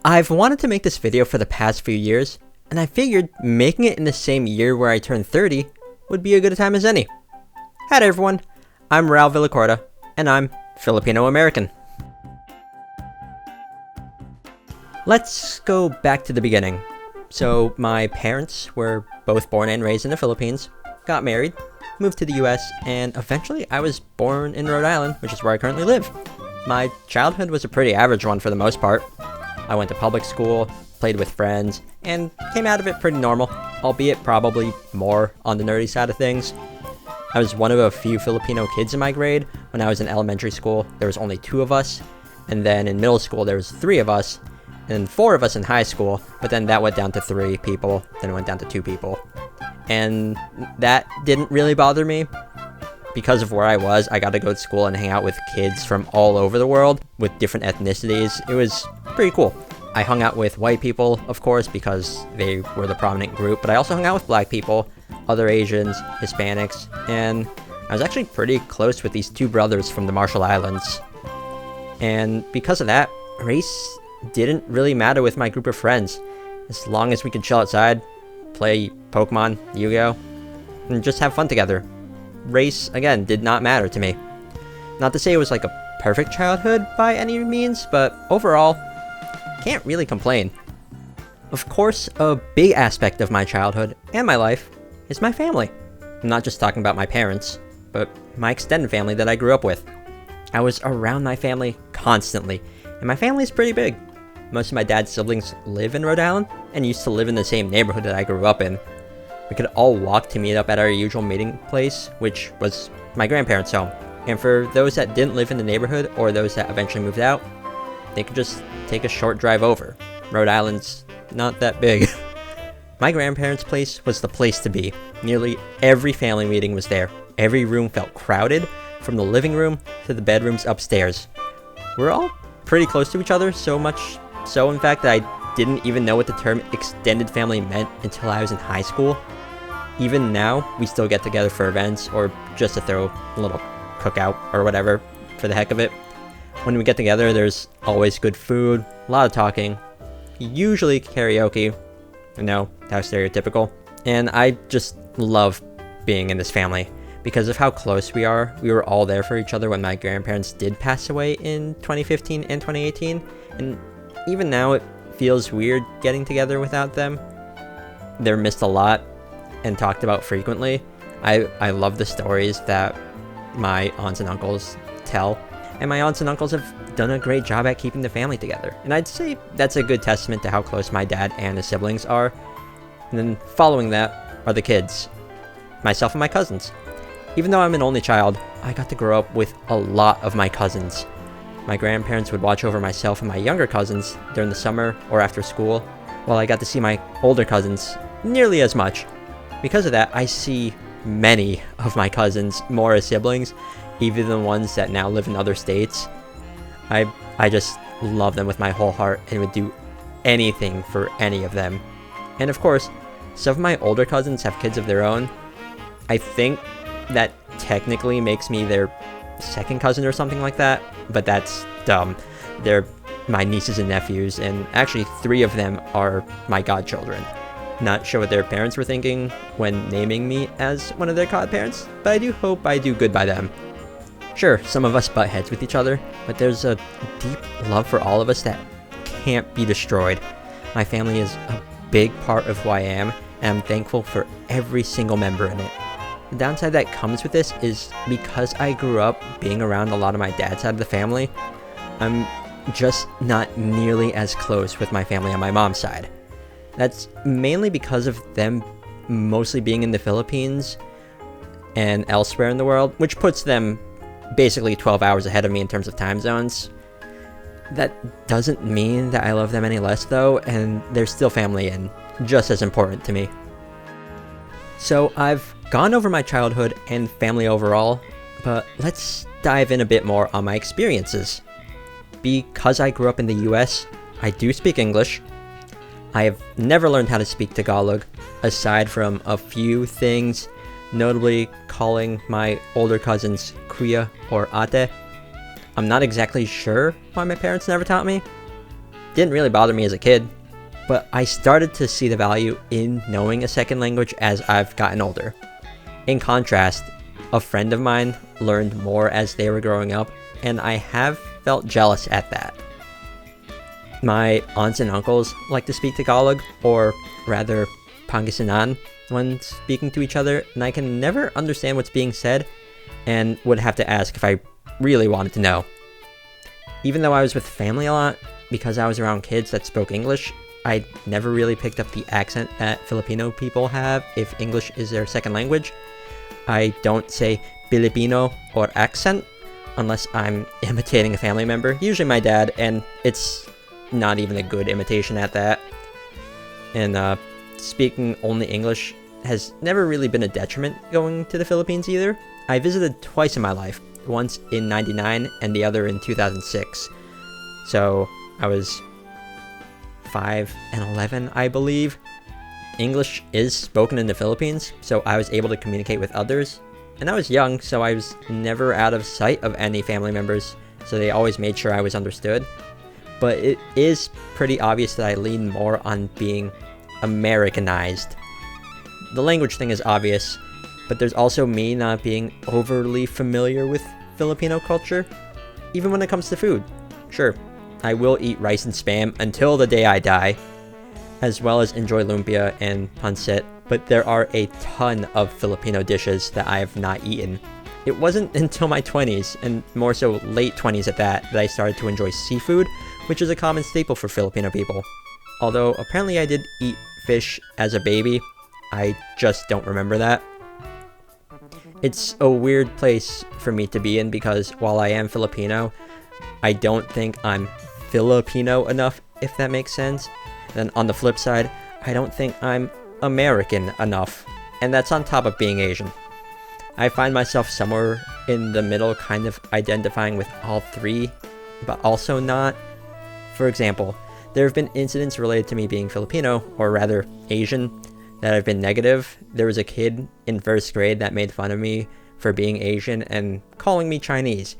I've wanted to make this video for the past few years, and I figured making it in the same year where I turned 30 would be a good time as any. Hi everyone, I'm Raul Villacorta, and I'm Filipino-American. Let's go back to the beginning. So my parents were both born and raised in the Philippines, got married, moved to the US, and eventually I was born in Rhode Island, which is where I currently live. My childhood was a pretty average one for the most part. I went to public school, played with friends, and came out of it pretty normal, albeit probably more on the nerdy side of things. I was one of a few Filipino kids in my grade. When I was in elementary school, there was only 2 of us, and then in middle school there was 3 of us, and 4 of us in high school, but then that went down to 3 people, then it went down to 2 people. And that didn't really bother me. Because of where I was, I got to go to school and hang out with kids from all over the world with different ethnicities. It was pretty cool. I hung out with white people, of course, because they were the prominent group, but I also hung out with black people, other Asians, Hispanics, and I was actually pretty close with these 2 brothers from the Marshall Islands. And because of that, race didn't really matter with my group of friends, as long as we could chill outside, play Pokemon, Yu-Gi-Oh, and just have fun together. Race, again, did not matter to me. Not to say it was like a perfect childhood by any means, but overall, can't really complain. Of course, a big aspect of my childhood and my life is my family. I'm not just talking about my parents, but my extended family that I grew up with. I was around my family constantly, and my family is pretty big. Most of my dad's siblings live in Rhode Island and used to live in the same neighborhood that I grew up in. We could all walk to meet up at our usual meeting place, which was my grandparents' home. And for those that didn't live in the neighborhood or those that eventually moved out, they could just take a short drive over. Rhode Island's not that big. My grandparents' place was the place to be. Nearly every family meeting was there. Every room felt crowded, from the living room to the bedrooms upstairs. We're all pretty close to each other, so much so in fact that I didn't even know what the term extended family meant until I was in high school. Even now, we still get together for events or just to throw a little cookout or whatever for the heck of it. When we get together, there's always good food, a lot of talking, usually karaoke. I know, how stereotypical. And I just love being in this family. Because of how close we are, we were all there for each other when my grandparents did pass away in 2015 and 2018. And even now, it feels weird getting together without them. They're missed a lot and talked about frequently. I love the stories that my aunts and uncles tell, and my aunts and uncles have done a great job at keeping the family together, and I'd say that's a good testament to how close my dad and his siblings are. And then following that are the kids, myself and my cousins. Even though I'm an only child, I got to grow up with a lot of my cousins. My grandparents would watch over myself and my younger cousins during the summer or after school, while I got to see my older cousins nearly as much. Because of that, I see many of my cousins more as siblings, even the ones that now live in other states. I just love them with my whole heart and would do anything for any of them. And of course, some of my older cousins have kids of their own. I think that technically makes me their second cousin or something like that, but that's dumb. They're my nieces and nephews, and actually 3 of them are my godchildren. Not sure what their parents were thinking when naming me as one of their godparents, but I do hope I do good by them. Sure, some of us butt heads with each other, but there's a deep love for all of us that can't be destroyed. My family is a big part of who I am, and I'm thankful for every single member in it. The downside that comes with this is because I grew up being around a lot of my dad's side of the family, I'm just not nearly as close with my family on my mom's side. That's mainly because of them mostly being in the Philippines and elsewhere in the world, which puts them basically 12 hours ahead of me in terms of time zones. That doesn't mean that I love them any less though, and they're still family and just as important to me. So I've gone over my childhood and family overall, but let's dive in a bit more on my experiences. Because I grew up in the US, I do speak English. I have never learned how to speak Tagalog, aside from a few things, notably calling my older cousins kuya or ate. I'm not exactly sure why my parents never taught me. didn't really bother me as a kid, but I started to see the value in knowing a second language as I've gotten older. In contrast, a friend of mine learned more as they were growing up, and I have felt jealous at that. My aunts and uncles like to speak Tagalog, or rather Pangasinan, when speaking to each other, and I can never understand what's being said, and would have to ask if I really wanted to know. Even though I was with family a lot, because I was around kids that spoke English, I never really picked up the accent that Filipino people have if English is their second language. I don't say Filipino or accent unless I'm imitating a family member, usually my dad, and it's not even a good imitation at that. And speaking only English has never really been a detriment going to the Philippines either. I visited twice in my life, once in '99 and the other in 2006. So I was 5 and 11, I believe. English is spoken in the Philippines, so I was able to communicate with others. And I was young, so I was never out of sight of any family members, so they always made sure I was understood. But it is pretty obvious that I lean more on being Americanized. The language thing is obvious, but there's also me not being overly familiar with Filipino culture, even when it comes to food. Sure, I will eat rice and spam until the day I die, as well as enjoy lumpia and pancit, but there are a ton of Filipino dishes that I have not eaten. It wasn't until my 20s, and more so late 20s at that I started to enjoy seafood, which is a common staple for Filipino people. Although apparently I did eat fish as a baby, I just don't remember that. It's a weird place for me to be in because while I am Filipino, I don't think I'm Filipino enough, if that makes sense. Then on the flip side, I don't think I'm American enough, and that's on top of being Asian. I find myself somewhere in the middle, kind of identifying with all three, but also not. For example, there have been incidents related to me being Filipino, or rather Asian, that have been negative. There was a kid in first grade that made fun of me for being Asian and calling me Chinese,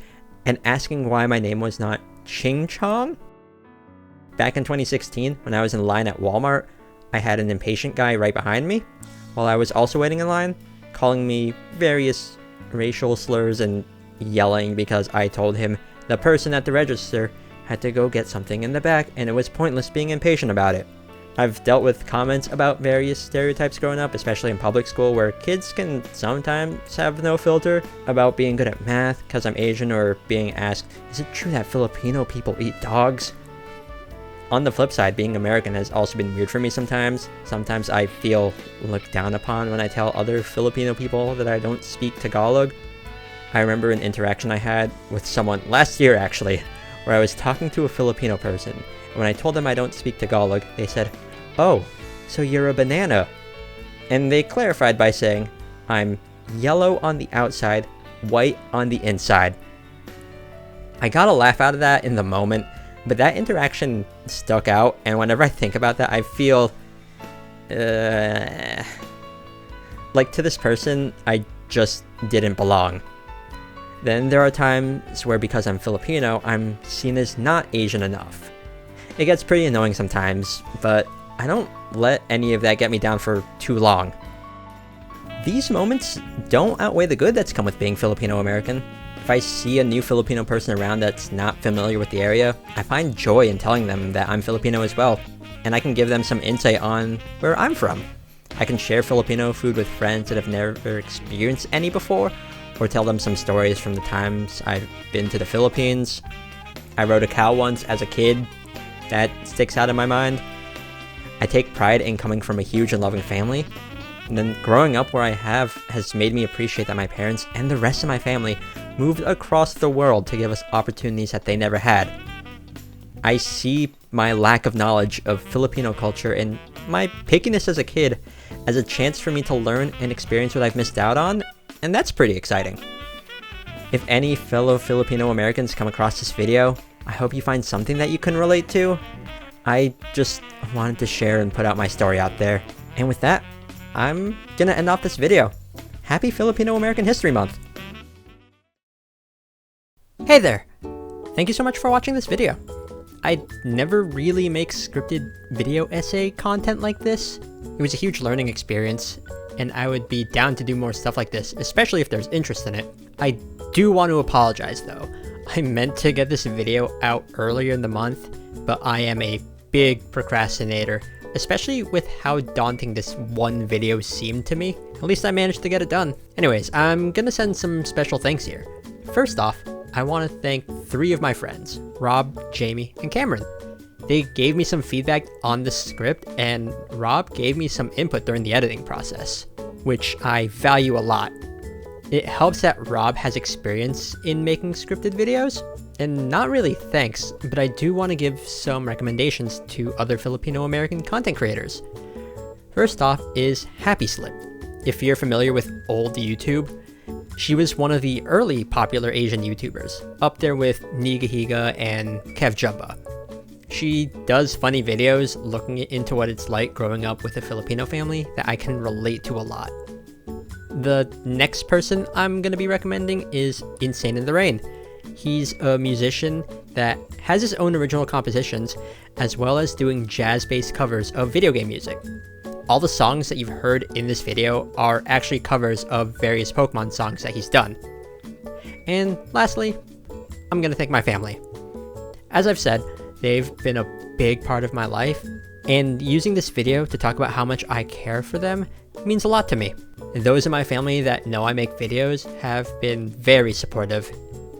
and asking why my name was not Ching Chong. Back in 2016, when I was in line at Walmart, I had an impatient guy right behind me, while I was also waiting in line, calling me various racial slurs and yelling because I told him the person at the register had to go get something in the back and it was pointless being impatient about it. I've dealt with comments about various stereotypes growing up, especially in public school, where kids can sometimes have no filter about being good at math because I'm Asian, or being asked, is it true that Filipino people eat dogs? On the flip side, being American has also been weird for me sometimes. Sometimes I feel looked down upon when I tell other Filipino people that I don't speak Tagalog. I remember an interaction I had with someone last year actually, where I was talking to a Filipino person, and when I told them I don't speak Tagalog, they said, "Oh, so you're a banana." And they clarified by saying, "I'm yellow on the outside, white on the inside." I got a laugh out of that in the moment, but that interaction stuck out, and whenever I think about that, I feel like to this person, I just didn't belong. Then there are times where because I'm Filipino, I'm seen as not Asian enough. It gets pretty annoying sometimes, but I don't let any of that get me down for too long. These moments don't outweigh the good that's come with being Filipino-American. If I see a new Filipino person around that's not familiar with the area, I find joy in telling them that I'm Filipino as well, and I can give them some insight on where I'm from. I can share Filipino food with friends that have never experienced any before, or tell them some stories from the times I've been to the Philippines. I rode a cow once as a kid. That sticks out in my mind. I take pride in coming from a huge and loving family. And then growing up where I have has made me appreciate that my parents and the rest of my family moved across the world to give us opportunities that they never had. I see my lack of knowledge of Filipino culture and my pickiness as a kid as a chance for me to learn and experience what I've missed out on, and that's pretty exciting. If any fellow Filipino Americans come across this video, I hope you find something that you can relate to. I just wanted to share and put out my story out there. And with that, I'm gonna end off this video. Happy Filipino-American History Month! Hey there! Thank you so much for watching this video. I'd never really make scripted video essay content like this. It was a huge learning experience, and I would be down to do more stuff like this, especially if there's interest in it. I do want to apologize though. I meant to get this video out earlier in the month, but I am a big procrastinator, especially with how daunting this one video seemed to me. At least I managed to get it done. Anyways, I'm gonna send some special thanks here. First off, I want to thank 3 of my friends, Rob, Jamie, and Cameron. They gave me some feedback on the script, and Rob gave me some input during the editing process, which I value a lot. It helps that Rob has experience in making scripted videos, and not really thanks, but I do want to give some recommendations to other Filipino-American content creators. First off is Happy Slip. If you're familiar with old YouTube, she was one of the early popular Asian YouTubers, up there with Nigahiga and Kev Jumba. She does funny videos looking into what it's like growing up with a Filipino family that I can relate to a lot. The next person I'm going to be recommending is Insane in the Rain. He's a musician that has his own original compositions, as well as doing jazz-based covers of video game music. All the songs that you've heard in this video are actually covers of various Pokemon songs that he's done. And lastly, I'm going to thank my family. As I've said, they've been a big part of my life, and using this video to talk about how much I care for them means a lot to me. Those in my family that know I make videos have been very supportive,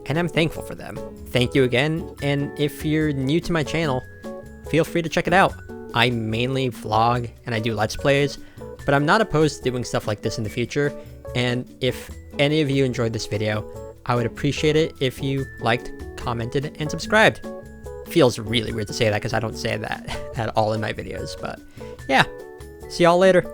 and I'm thankful for them. Thank you again, and if you're new to my channel, feel free to check it out. I mainly vlog and I do Let's Plays, but I'm not opposed to doing stuff like this in the future, and if any of you enjoyed this video, I would appreciate it if you liked, commented, and subscribed. Feels really weird to say that because I don't say that at all in my videos, but yeah. See y'all later.